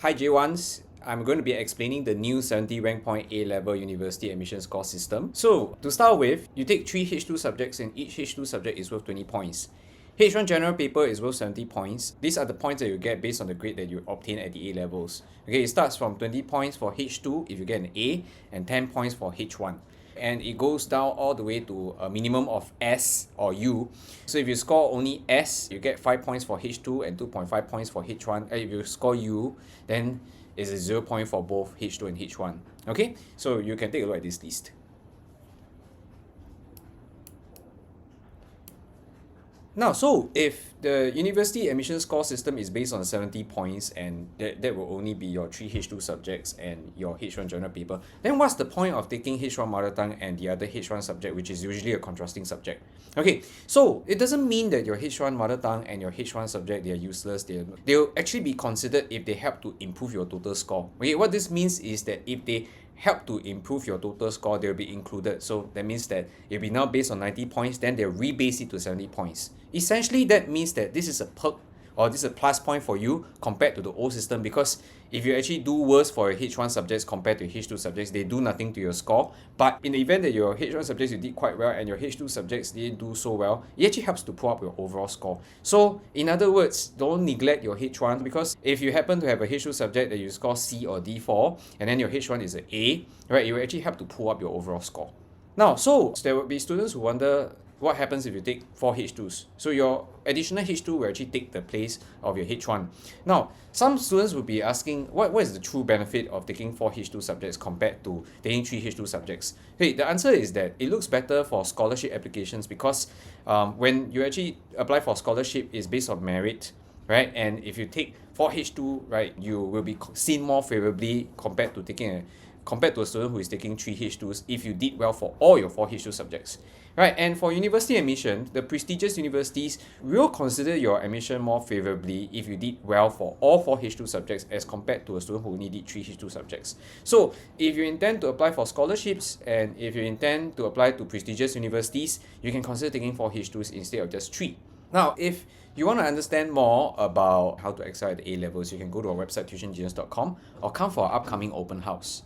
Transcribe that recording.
Hi J1s, I'm going to be explaining the new 70 rank point A-level university admission score system. So to start with, you take 3 H2 subjects and each H2 subject is worth 20 points. H1 general paper is worth 70 points. These are the points that you get based on the grade that you obtain at the A levels. Okay, it starts from 20 points for H2 if you get an A and 10 points for H1. And it goes down all the way to a minimum of S or U. So if you score only S, you get 5 points for H2 and 2.5 points for H1. And if you score U, then it's a 0 point for both H2 and H1. Okay, so you can take a look at this list. Now, so if the university admission score system is based on 70 points and that will only be your 3 H2 subjects and your H1 general paper, then what's the point of taking H1 mother tongue and the other H1 subject, which is usually a contrasting subject? Okay, so it doesn't mean that your H1 mother tongue and your H1 subject, they are useless. They'll actually be considered if they help to improve your total score. Okay, what this means is that if they help to improve your total score, they'll be included. So that means that if we now based on 90 points, then they'll rebase it to 70 points. Essentially, that means that this is a perk or this is a plus point for you compared to the old system, because if you actually do worse for your H1 subjects compared to H2 subjects, they do nothing to your score. But in the event that your H1 subjects you did quite well and your H2 subjects didn't do so well, it actually helps to pull up your overall score. So in other words, don't neglect your H1, because if you happen to have a H2 subject that you score C or D for, and then your H1 is an A, right, it will actually help to pull up your overall score. Now, so there will be students who wonder what happens if you take 4 H2s. So your additional H2 will actually take the place of your H1. Now, some students will be asking, what is the true benefit of taking 4 H2 subjects compared to taking 3 H2 subjects? Hey, the answer is that it looks better for scholarship applications, because when you actually apply for scholarship, it's based on merit, right? And if you take 4 H2, right, you will be seen more favorably compared to a student who is taking 3 H2s if you did well for all your 4 H2 subjects. Right, and for university admission, the prestigious universities will consider your admission more favorably if you did well for all 4 H2 subjects as compared to a student who only did 3 H2 subjects. So if you intend to apply for scholarships and if you intend to apply to prestigious universities, you can consider taking 4 H2s instead of just 3. Now, if you want to understand more about how to excel at the A levels, you can go to our website tuitiongenius.com or come for our upcoming open house.